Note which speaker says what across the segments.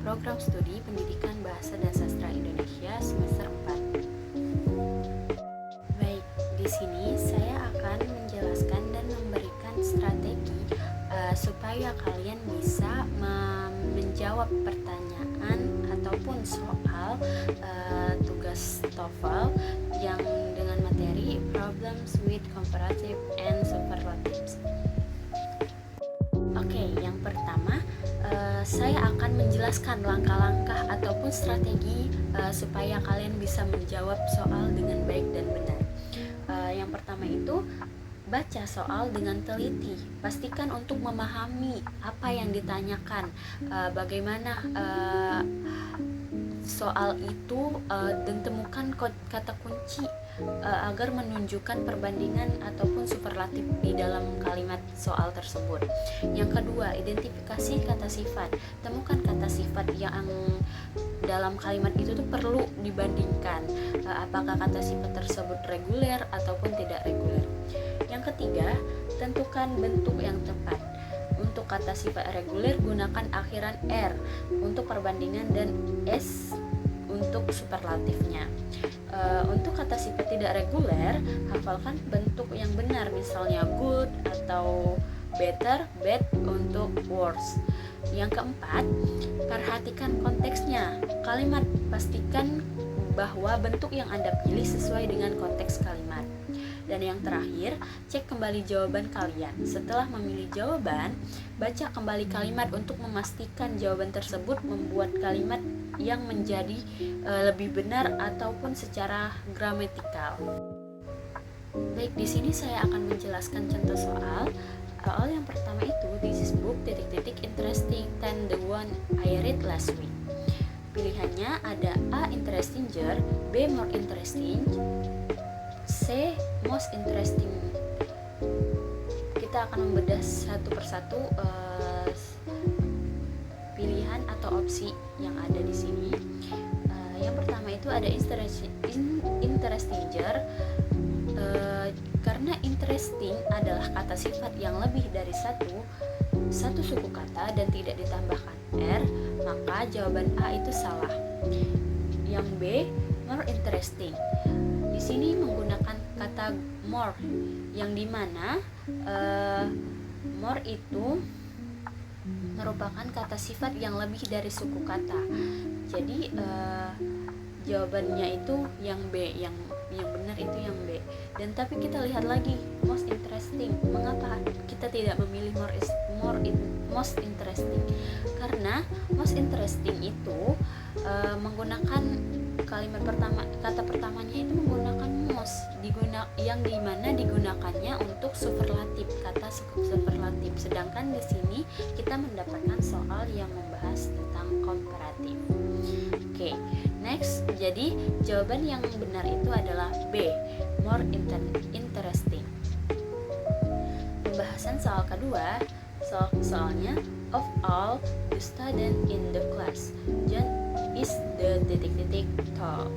Speaker 1: Program Studi Pendidikan Bahasa dan Sastra Indonesia semester 4. Baik, di sini saya akan menjelaskan dan memberikan strategi supaya kalian bisa menjawab pertanyaan ataupun soal tugas TOEFL yang dengan materi Problems with Comparative and Superlatives. Oke, yang pertama saya akan menjelaskan langkah-langkah ataupun strategi supaya kalian bisa menjawab soal dengan baik dan benar. Yang pertama itu baca soal dengan teliti. Pastikan untuk memahami apa yang ditanyakan, bagaimana soal itu, dan temukan kata kunci agar menunjukkan perbandingan ataupun superlatif di dalam kalimat soal tersebut. Yang kedua, identifikasi kata sifat. Temukan kata sifat yang dalam kalimat itu tuh perlu dibandingkan, apakah kata sifat tersebut reguler ataupun tidak reguler. Yang ketiga, tentukan bentuk yang tepat. Untuk kata sifat reguler gunakan akhiran R untuk perbandingan dan S untuk superlatifnya. Untuk kata sifat tidak reguler, hafalkan bentuk yang benar, misalnya good atau better, bad untuk worse. Yang keempat, perhatikan konteksnya. Kalimat, pastikan bahwa bentuk yang Anda pilih sesuai dengan konteks kalimat. Dan yang terakhir, cek kembali jawaban kalian. Setelah memilih jawaban, baca kembali kalimat untuk memastikan jawaban tersebut membuat kalimat yang menjadi lebih benar ataupun secara gramatikal. Baik, di sini saya akan menjelaskan contoh soal. Soal yang pertama itu, this is book interesting than the one I read last week. Pilihannya ada A. Interestinger, B. More interesting, C. Most interesting. Kita akan membedah satu persatu pilihan atau opsi yang ada di sini. Yang pertama itu ada interestinger. Karena interesting adalah kata sifat yang lebih dari satu suku kata dan tidak ditambahkan R, maka jawaban A itu salah. Yang B, more interesting. Di sini menggunakan kata more, yang dimana more itu merupakan kata sifat yang lebih dari suku kata. Jadi jawabannya itu yang B, yang benar itu yang B. Dan tapi kita lihat lagi most interesting. Mengapa kita tidak memilih most interesting? Karena most interesting itu menggunakan kalimat pertama, kata pertamanya itu menggunakan most, yang dimana digunakannya untuk superlatif, kata superlatif. Sedangkan di sini kita mendapatkan soal yang membahas tentang komparatif. Oke, next. Jadi jawaban yang benar itu adalah B, more interesting. Pembahasan soal kedua, soalnya of all the student in the class, John is the tall.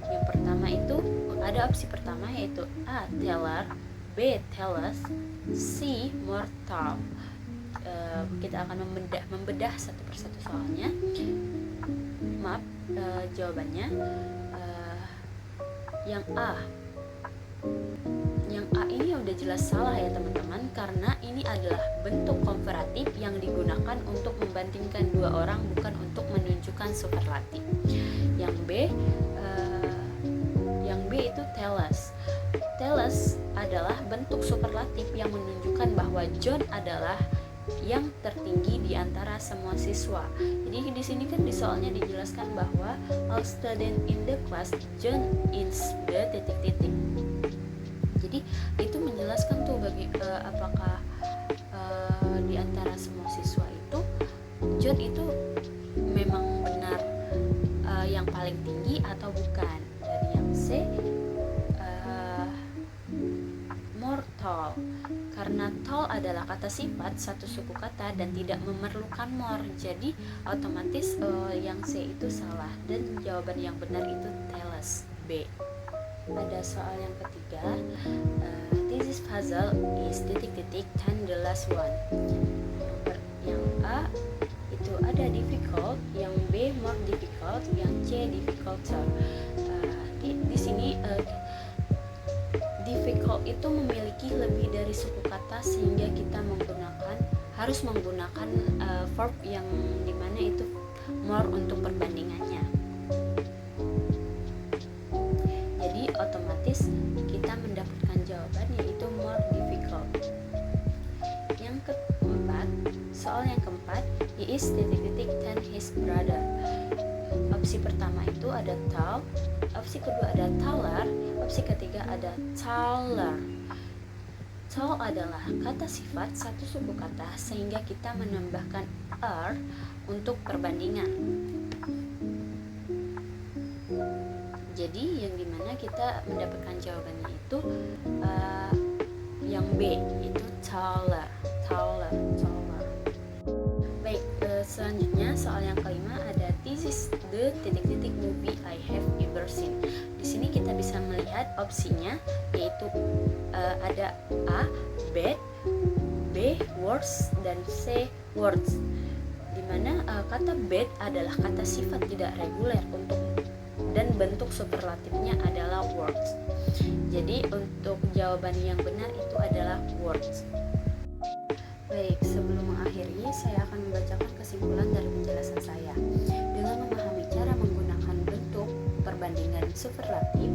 Speaker 1: Yang pertama itu ada opsi pertama yaitu A. Taller, B. tallest, C. more tall. Kita akan membedah satu persatu soalnya. Maaf, jawabannya yang A. Yang A ini udah jelas salah ya teman-teman, karena ini adalah bentuk komparatif yang digunakan untuk membandingkan dua orang, bukan untuk menunjukkan superlatif. Yang B itu tellus. Tellus adalah bentuk superlatif yang menunjukkan bahwa John adalah yang tertinggi di antara semua siswa. Jadi di sini kan di soalnya dijelaskan bahwa all student in the class, John is the Jadi itu menjelaskan tuh apakah di antara semua siswa itu John itu memang benar yang paling tinggi atau bukan. Dari yang C, more tall. Karena tall adalah kata sifat satu suku kata dan tidak memerlukan more, jadi otomatis yang C itu salah, dan jawaban yang benar itu tellus, B. Ada soal yang ketiga, this puzzle is ... and the last one. Yang A itu itu ada difficult, yang B more difficult, yang C difficulter. Di sini difficult itu memiliki lebih dari suku kata sehingga kita harus menggunakan verb yang dimana itu more untuk perbandingannya. Jadi otomatis kita mendapatkan jawaban yaitu more difficult. Yang keempat, soal yang keempat, he is ... than his brother. Opsi pertama itu ada tall, opsi kedua ada taller, opsi ketiga ada taller. Tall adalah kata sifat satu suku kata sehingga kita menambahkan er untuk perbandingan. Jadi yang dimana kita mendapatkan jawabannya itu yang B, itu taller. Baik, selanjutnya soal yang kelima ada this is the ... movie I have ever seen. Di sini kita bisa melihat opsinya yaitu ada A, bad, B, worse, dan C, words. Dimana kata bad adalah kata sifat tidak reguler dan bentuk superlatifnya adalah words. Jadi untuk jawaban yang benar itu adalah words. Baik, sebelum mengakhiri, saya akan membacakan kesimpulan dari penjelasan saya. Dengan memahami cara menggunakan bentuk perbandingan superlatif,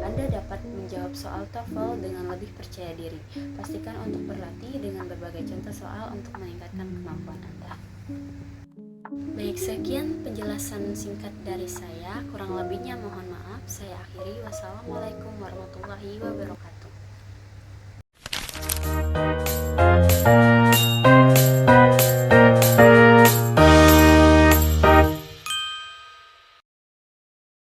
Speaker 1: Anda dapat menjawab soal TOEFL dengan lebih percaya diri. Pastikan untuk berlatih dengan berbagai contoh soal untuk meningkatkan kemampuan Anda. Baik, sekian penjelasan singkat dari saya. Kurang lebihnya mohon maaf. Saya akhiri. Wassalamualaikum warahmatullahi wabarakatuh.